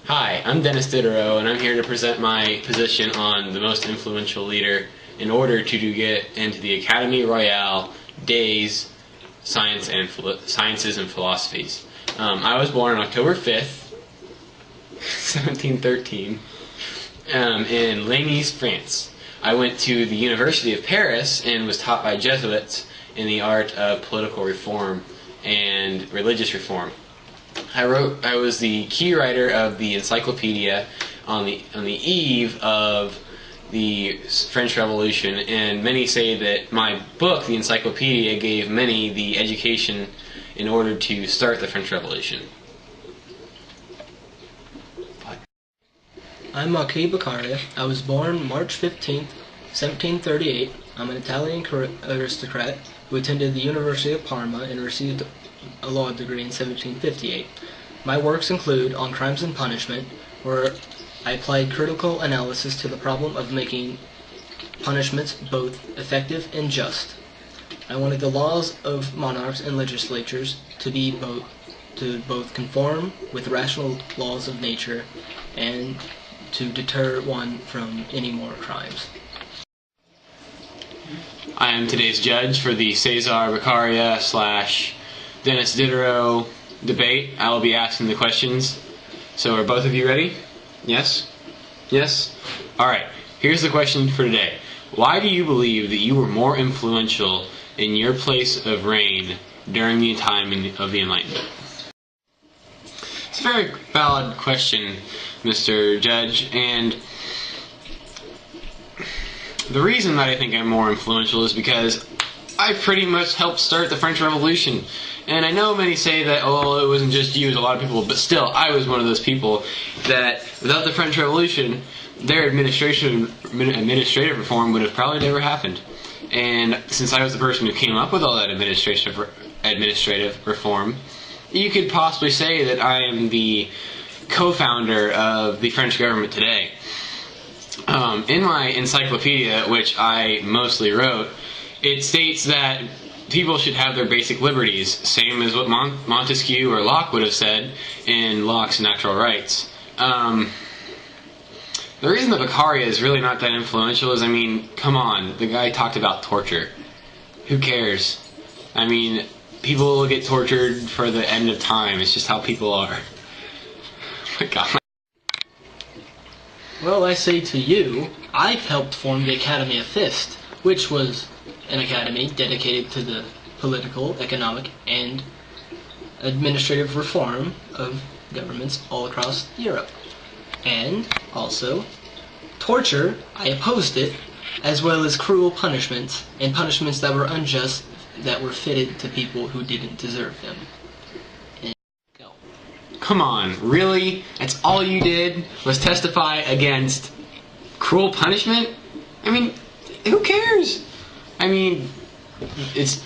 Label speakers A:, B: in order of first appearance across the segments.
A: Hi, I'm Dennis Diderot, and I'm here to present my position on the most influential leader in order to get into the Académie Royale des Sciences and Philosophies. I was born on October 5th, 1713, in Ligny, France. I went to the University of Paris and was taught by Jesuits in the art of political reform and religious reform. I was the key writer of the encyclopedia on the eve of the French Revolution, and many say that my book, the encyclopedia, gave many the education in order to start the French Revolution.
B: I'm Marquis Beccaria. I was born March 15th, 1738. I'm an Italian aristocrat who attended the University of Parma and received a law degree in 1758. My works include On Crimes and Punishment, where I applied critical analysis to the problem of making punishments both effective and just. I wanted the laws of monarchs and legislatures to both conform with rational laws of nature and to deter one from any more crimes.
A: I am today's judge for the Cesar Beccaria / Dennis Diderot debate. I will be asking the questions. So are both of you ready? Yes? Yes? Alright, here's the question for today. Why do you believe that you were more influential in your place of reign during the time of the Enlightenment? It's a very valid question, Mr. Judge, and the reason that I think I'm more influential is because I pretty much helped start the French Revolution. And I know many say that, oh, it wasn't just you, it was a lot of people, but still, I was one of those people that, without the French Revolution, their administrative reform would have probably never happened. And since I was the person who came up with all that administrative reform, you could possibly say that I am the co-founder of the French government today. In my encyclopedia, which I mostly wrote, it states that people should have their basic liberties, same as what Montesquieu or Locke would have said in Locke's Natural Rights. The reason that Beccaria is really not that influential is, I mean, come on, the guy talked about torture. Who cares? I mean, people will get tortured for the end of time. It's just how people are. Oh my God.
B: Well, I say to you, I've helped form the Academy of Fist, which was an academy dedicated to the political, economic, and administrative reform of governments all across Europe. And also, torture, I opposed it, as well as cruel punishments, and punishments that were unjust, that were fitted to people who didn't deserve them. And go.
A: Come on, really? That's all you did was testify against cruel punishment? I mean, who cares? I mean, it's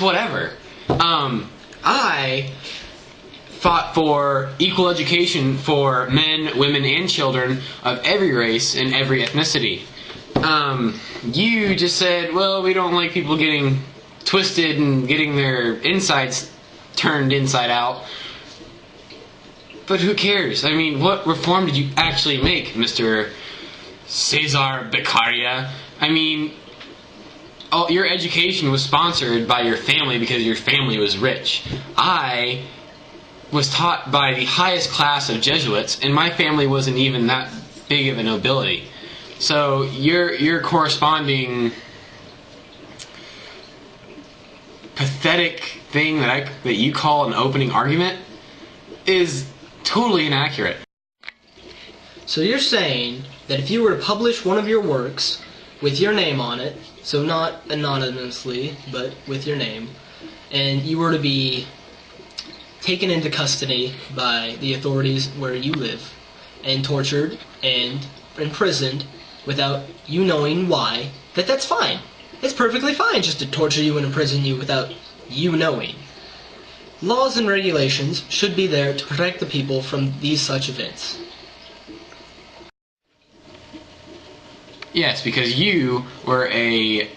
A: whatever. I fought for equal education for men, women, and children of every race and every ethnicity. You just said, well, we don't like people getting twisted and getting their insides turned inside out. But who cares? I mean, what reform did you actually make, Mr. Cesar Beccaria? I mean, your education was sponsored by your family because your family was rich. I was taught by the highest class of Jesuits, and my family wasn't even that big of a nobility. So your corresponding pathetic thing that you call an opening argument is totally inaccurate.
B: So you're saying that if you were to publish one of your works with your name on it, so not anonymously, but with your name, and you were to be taken into custody by the authorities where you live, and tortured and imprisoned without you knowing why, that's fine. It's perfectly fine just to torture you and imprison you without you knowing. Laws and regulations should be there to protect the people from these such events.
A: Yes, because you were a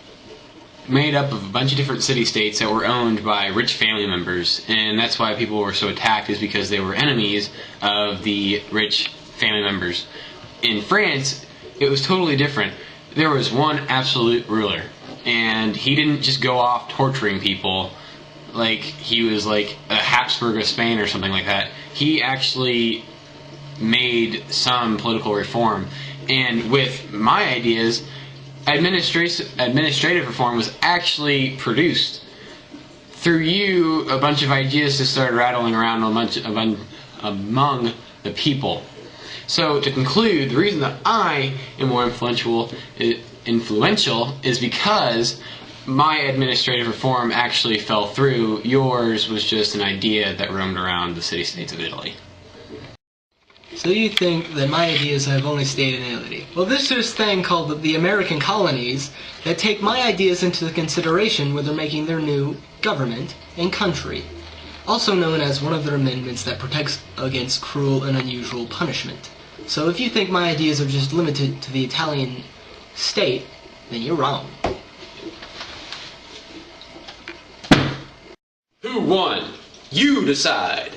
A: made up of a bunch of different city-states that were owned by rich family members, and that's why people were so attacked, is because they were enemies of the rich family members. In France, it was totally different. There was one absolute ruler, and he didn't just go off torturing people like he was like a Habsburg of Spain or something like that. He actually made some political reform, and with my ideas, administrative reform was actually produced through you. A bunch of ideas just started rattling around among the people. So to conclude, the reason that I am more influential is because my administrative reform actually fell through. Yours was just an idea that roamed around the city-states of Italy.
B: So you think that my ideas have only stayed in Italy? Well, there's this thing called the American colonies that take my ideas into consideration when they're making their new government and country, also known as one of their amendments that protects against cruel and unusual punishment. So if you think my ideas are just limited to the Italian state, then you're wrong.
A: Who won? You decide.